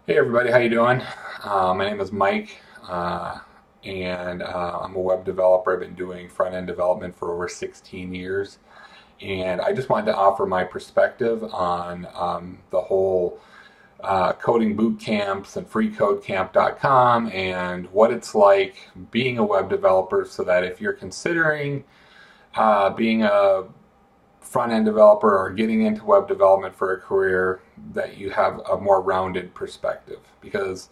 Hey everybody, how you doing? My name is Mike, and I'm a web developer. I've been doing front-end development for over 16 years, and I just wanted to offer my perspective on the whole coding boot camps and freecodecamp.com and what it's like being a web developer, so that if you're considering being a front-end developer or getting into web development for a career, that you have a more rounded perspective. Because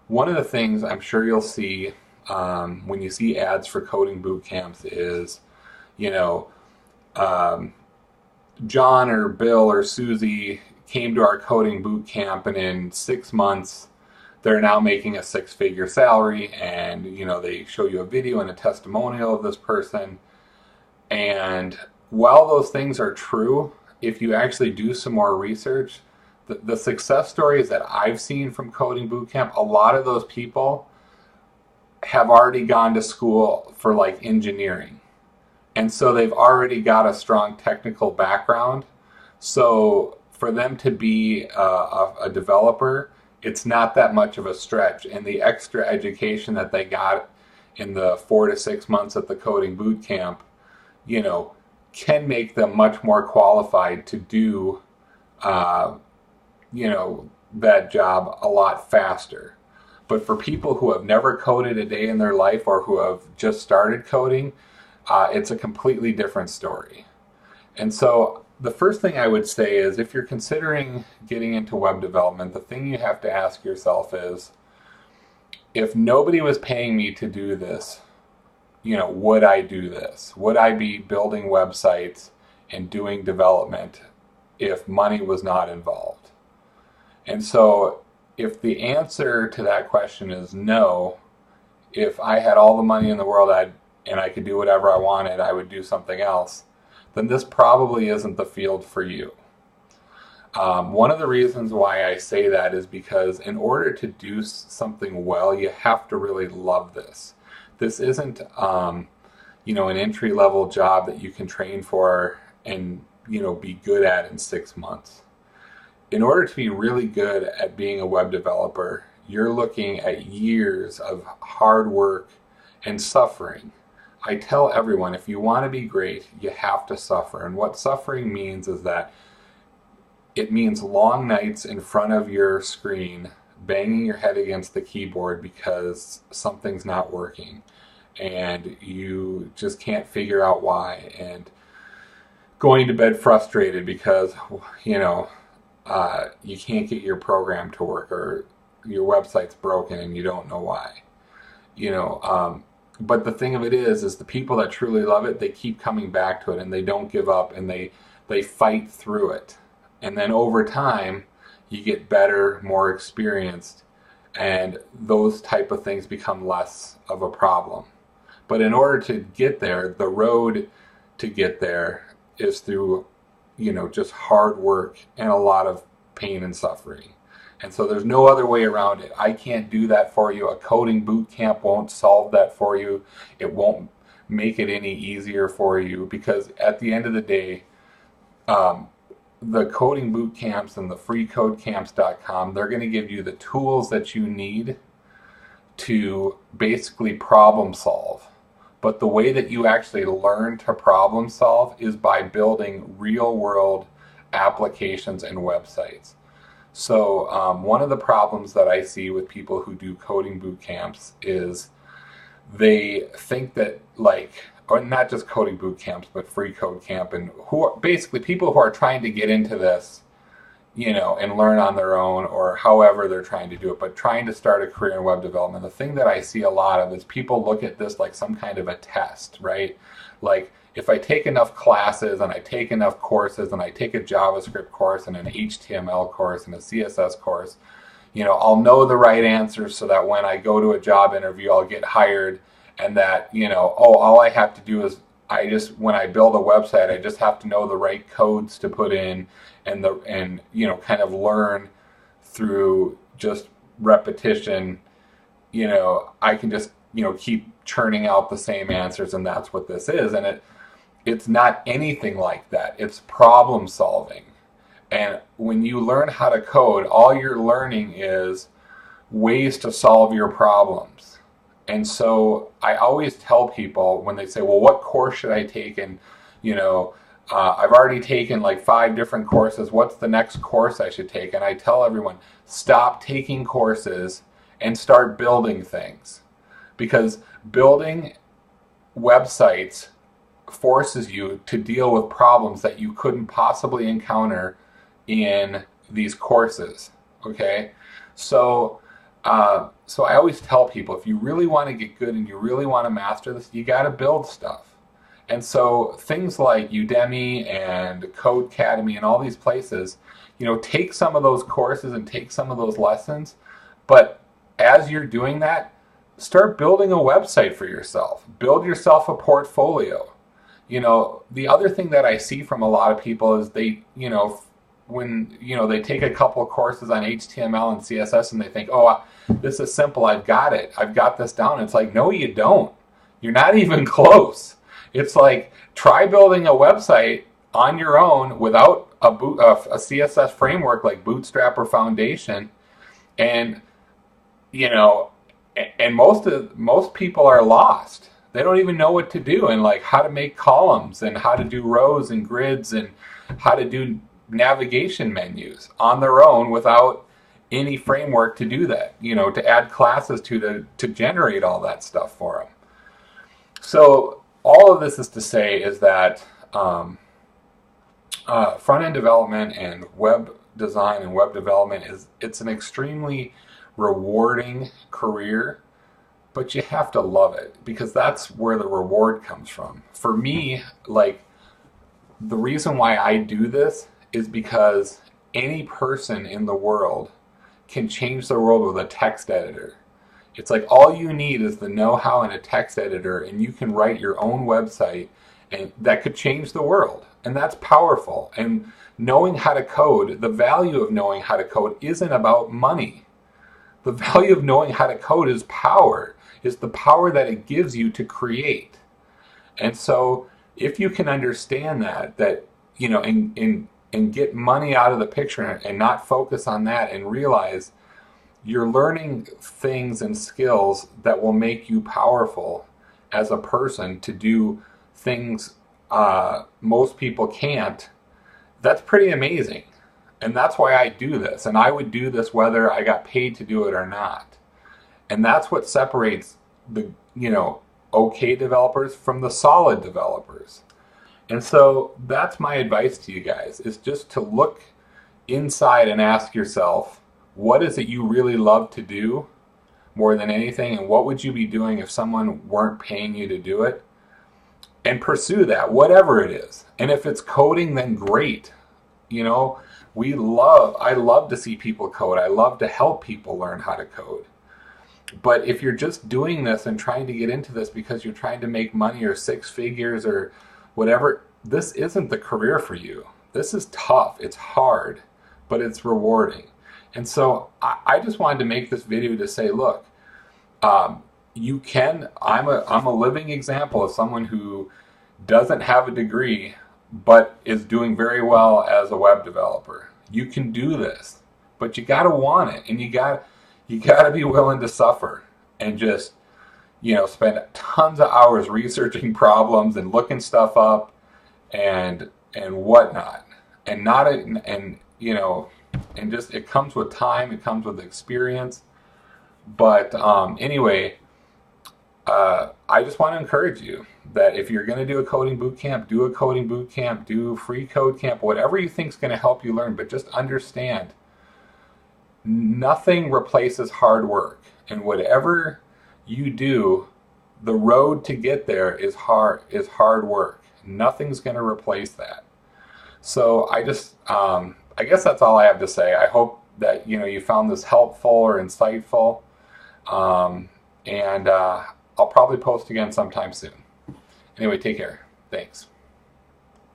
one of the things I'm sure you'll see when you see ads for coding boot camps is, you know, um, John or Bill or Susie came to our coding boot camp, and in 6 months they're now making a six-figure salary, and they show you a video and a testimonial of this person. And while those things are true, if you actually do some more research, the success stories that I've seen from coding bootcamp, a lot of those people have already gone to school for like engineering. And so they've already got a strong technical background. So for them to be a developer, it's not that much of a stretch. And the extra education that they got in the 4 to 6 months at the coding boot camp, you know, can make them much more qualified to do, uh, that job a lot faster. But for people who have never coded a day in their life or who have just started coding, it's a completely different story. And so the first thing I would say is, if you're considering getting into web development, the thing you have to ask yourself is, if nobody was paying me to do this, would I do this? Would I be building websites and doing development if money was not involved? And so if the answer to that question is no, if I had all the money in the world and I could do whatever I wanted, I would do something else, then this probably isn't the field for you. One of the reasons why I say that is because in order to do something well, you have to really love this. This isn't, an entry level job that you can train for and, be good at in 6 months. In order to be really good at being a web developer, you're looking at years of hard work and suffering. I tell everyone, if you want to be great, you have to suffer. And what suffering means is that it means long nights in front of your screen, banging your head against the keyboard because something's not working and you just can't figure out why, and going to bed frustrated because you can't get your program to work, or your website's broken and you don't know why. But the thing of it is the people that truly love it, they keep coming back to it and they don't give up, and they fight through it. And then over time, you get better, more experienced, and those type of things become less of a problem. But in order to get there, the road to get there is through, just hard work and a lot of pain and suffering. And so there's no other way around it. I can't do that for you. A coding boot camp won't solve that for you. It won't make it any easier for you, because at the end of the day, the coding boot camps and the freecodecamps.com, they're going to give you the tools that you need to basically problem solve. But the way that you actually learn to problem solve is by building real world applications and websites. So one of the problems that I see with people who do coding boot camps is they think that, or not just coding boot camps, but free code camp, and who are basically people who are trying to get into this, and learn on their own, or however they're trying to do it, but trying to start a career in web development. The thing that I see a lot of is people look at this like some kind of a test, right? Like, if I take enough classes and I take enough courses and I take a JavaScript course and an HTML course and a CSS course, I'll know the right answers so that when I go to a job interview, I'll get hired. And that, all I have to do is when I build a website, I just have to know the right codes to put in, and kind of learn through just repetition. I can just, keep churning out the same answers, and that's what this is. And it's not anything like that. It's problem solving. And when you learn how to code, all you're learning is ways to solve your problems. And so I always tell people when they say, well, what course should I take? And, I've already taken like 5 different courses. What's the next course I should take? And I tell everyone, stop taking courses and start building things. Because building websites forces you to deal with problems that you couldn't possibly encounter in these courses. Okay? So I always tell people, if you really want to get good and you really want to master this, you got to build stuff. And so things like Udemy and Codecademy and all these places, take some of those courses and take some of those lessons. But as you're doing that, start building a website for yourself. Build yourself a portfolio. The other thing that I see from a lot of people is they, when they take a couple of courses on HTML and CSS and they think, oh, this is simple, I've got it, I've got this down. It's like, no, you don't. You're not even close. It's like, try building a website on your own without a CSS framework like Bootstrap or Foundation, and most people are lost. They don't even know what to do, and like how to make columns and how to do rows and grids and how to do navigation menus on their own without any framework to do that, to add classes to generate all that stuff for them. So all of this is to say is that front-end development and web design and web development it's an extremely rewarding career, but you have to love it, because that's where the reward comes from. For me, like, the reason why I do this is because any person in the world can change the world with a text editor. It's like all you need is the know-how in a text editor, and you can write your own website, and that could change the world. And that's powerful. And knowing how to code, the value of knowing how to code isn't about money. The value of knowing how to code is power, is the power that it gives you to create. And so if you can understand that and get money out of the picture and not focus on that, and realize you're learning things and skills that will make you powerful as a person to do things most people can't, that's pretty amazing. And that's why I do this. And I would do this whether I got paid to do it or not. And that's what separates the, okay developers from the solid developers. And so that's my advice to you guys, is just to look inside and ask yourself, what is it you really love to do more than anything, and what would you be doing if someone weren't paying you to do it? And pursue that, whatever it is. And if it's coding, then great. I love to see people code. I love to help people learn how to code. But if you're just doing this and trying to get into this because you're trying to make money or 6 figures or whatever, this isn't the career for you. This is tough. It's hard, but it's rewarding. And so I just wanted to make this video to say, look, you can, I'm a living example of someone who doesn't have a degree but is doing very well as a web developer. You can do this, but you got to want it, and you got to be willing to suffer and just spend tons of hours researching problems and looking stuff up and whatnot, and just, it comes with time, it comes with experience. But anyway, I just want to encourage you that if you're going to do a coding boot camp, do a coding boot camp, do free code camp, whatever you think is going to help you learn. But just understand, nothing replaces hard work. And whatever you do, the road to get there is hard work. Nothing's going to replace that. So I guess that's all I have to say. I hope that you found this helpful or insightful. And I'll probably post again sometime soon. Anyway, take care. Thanks.